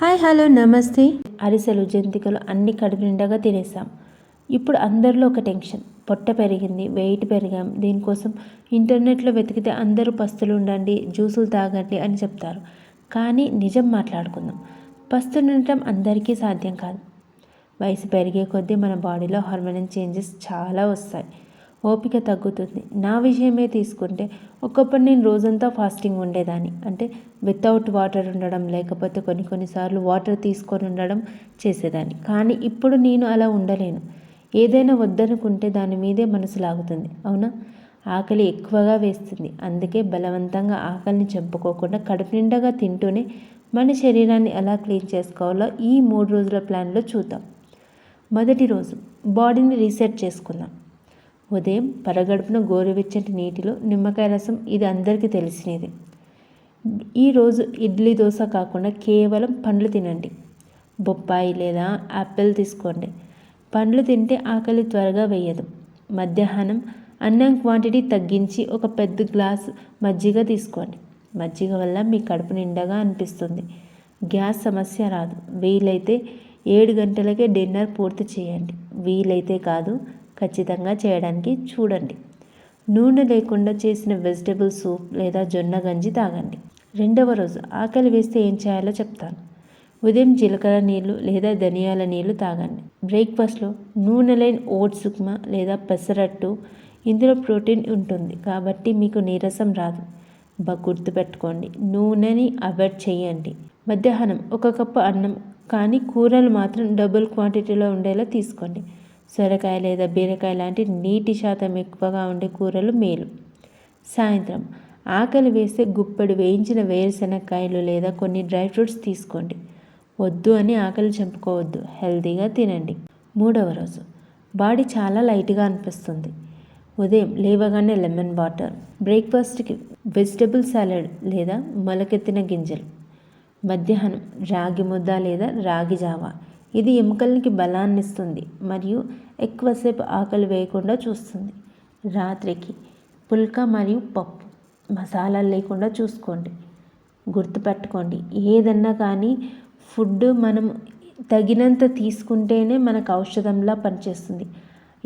Hi hello నమస్తే. అరిసెలు జంతికలు అన్ని కడుపు నిండాగా తినేసాం. ఇప్పుడు అందరిలో ఒక టెన్షన్, పొట్ట పెరిగింది, వెయిట్ పెరిగాం. దీనికోసం ఇంటర్నెట్లో వెతికితే అందరూ పస్తులు ఉండండి, జ్యూసులు తాగండి అని చెప్తారు. కానీ నిజం మాట్లాడుకుందాం, పస్తులు ఉండటం అందరికీ సాధ్యం కాదు. వయసు పెరిగే కొద్దీ మన బాడీలో హార్మోనల్ చేంజెస్ చాలా వస్తాయి, ఓపిక తగ్గుతుంది. నా విషయమే తీసుకుంటే ఒకప్పుడు నేను రోజంతా ఫాస్టింగ్ ఉండేదాన్ని, అంటే వితౌట్ వాటర్ ఉండడం, లేకపోతే కొన్నిసార్లు వాటర్ తీసుకొని ఉండడం చేసేదాన్ని. కానీ ఇప్పుడు నేను అలా ఉండలేను. ఏదైనా వద్దనుకుంటే దాని మీదే మనసు లాగుతుంది, అవునా? ఆకలి ఎక్కువగా వేస్తుంది. అందుకే బలవంతంగా ఆకలిని చంపుకోకుండా కడుపు నిండగా తింటూనే మన శరీరాన్ని ఎలా క్లీన్ చేసుకోవాలో ఈ 3 రోజుల ప్లాన్లో చూద్దాం. మొదటి రోజు బాడీని రీసెట్ చేసుకుందాం. ఉదయం పరగడుపున గోరువెచ్చటి నీటిలో నిమ్మకాయ రసం, ఇది అందరికీ తెలిసినది. ఈరోజు ఇడ్లీ దోశ కాకుండా కేవలం పండ్లు తినండి. బొప్పాయి లేదా యాపిల్ తీసుకోండి. పండ్లు తింటే ఆకలి త్వరగా వేయదు. మధ్యాహ్నం అన్నం క్వాంటిటీ తగ్గించి ఒక పెద్ద గ్లాసు మజ్జిగ తీసుకోండి. మజ్జిగ వల్ల మీ కడుపు నిండగా అనిపిస్తుంది, గ్యాస్ సమస్య రాదు. వీలైతే 7 గంటలకే డిన్నర్ పూర్తి చేయండి. వీలైతే కాదు, ఖచ్చితంగా చేయడానికి చూడండి. నూనె లేకుండా చేసిన వెజిటబుల్ సూప్ లేదా జొన్న గంజి తాగండి. రెండవ రోజు ఆకలి వేస్తే ఏం చేయాలో చెప్తాను. ఉదయం జీలకర్ర నీళ్ళు లేదా ధనియాల నీళ్ళు తాగండి. బ్రేక్ఫాస్ట్లో నూనె లేని ఓట్స్ ఉప్మా లేదా పెసరట్టు, ఇందులో ప్రోటీన్ ఉంటుంది కాబట్టి మీకు నీరసం రాదు. గుర్తుపెట్టుకోండి, నూనెని అవాయిడ్ చేయండి. మధ్యాహ్నం 1 కప్పు అన్నం, కానీ కూరలు మాత్రం డబుల్ క్వాంటిటీలో ఉండేలా తీసుకోండి. సొరకాయ లేదా బీరకాయ లాంటి నీటి శాతం ఎక్కువగా ఉండే కూరలు మేలు. సాయంత్రం ఆకలి వేస్తే గుప్పెడు వేయించిన వేరుశనగకాయలు లేదా కొన్ని డ్రై ఫ్రూట్స్ తీసుకోండి. వద్దు అని ఆకలి చంపుకోవద్దు, హెల్తీగా తినండి. మూడవ రోజు బాడీ చాలా లైట్గా అనిపిస్తుంది. ఉదయం లేవగానే లెమన్ వాటర్, బ్రేక్ఫాస్ట్కి వెజిటబుల్ సాలడ్ లేదా మొలకెత్తిన గింజలు. మధ్యాహ్నం రాగి ముద్ద లేదా రాగి జావా, ఇది ఎముకలకి బలాన్ని ఇస్తుంది మరియు ఎక్కువసేపు ఆకలి వేయకుండా చూస్తుంది. రాత్రికి పుల్కా మరియు పప్పు, మసాలాలు లేకుండా చూసుకోండి. గుర్తుపెట్టుకోండి, ఏదన్నా కానీ ఫుడ్ మనం తగినంత తీసుకుంటేనే మనకు ఔషధంలా పనిచేస్తుంది.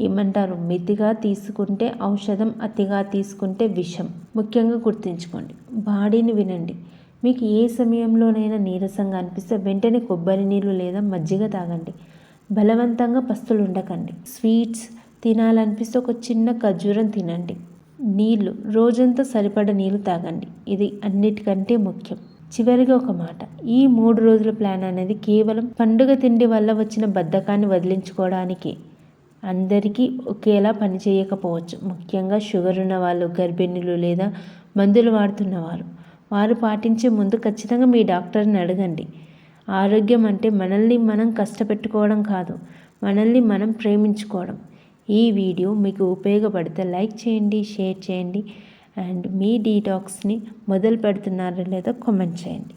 ఏమంటారు, మితిగా తీసుకుంటే ఔషధం, అతిగా తీసుకుంటే విషం. ముఖ్యంగా గుర్తుంచుకోండి, బాడీని వినండి. మీకు ఏ సమయంలోనైనా నీరసంగా అనిపిస్తే వెంటనే కొబ్బరి నీళ్ళు లేదా మజ్జిగ తాగండి. బలవంతంగా పస్తులు ఉండకండి. స్వీట్స్ తినాలనిపిస్తే ఒక చిన్న ఖర్జూరం తినండి. నీళ్ళు రోజంతా సరిపడ నీళ్ళు తాగండి, ఇది అన్నిటికంటే ముఖ్యం. చివరిగా ఒక మాట, ఈ 3 రోజుల ప్లాన్ అనేది కేవలం పండుగ తిండి వల్ల వచ్చిన బద్ధకాన్ని వదిలించుకోవడానికి. అందరికీ ఒకేలా పనిచేయకపోవచ్చు, ముఖ్యంగా షుగర్ ఉన్న వాళ్ళు, గర్భిణులు లేదా మందులు వాడుతున్నవారు. వారు పాటించే ముందు ఖచ్చితంగా మీ డాక్టర్ని అడగండి. ఆరోగ్యం అంటే మనల్ని మనం కష్టపెట్టుకోవడం కాదు, మనల్ని మనం ప్రేమించుకోవడం. ఈ వీడియో మీకు ఉపయోగపడితే లైక్ చేయండి, షేర్ చేయండి అండ్ మీ డీటాక్స్ని మొదలు పెడుతున్నారో లేదో కామెంట్ చేయండి.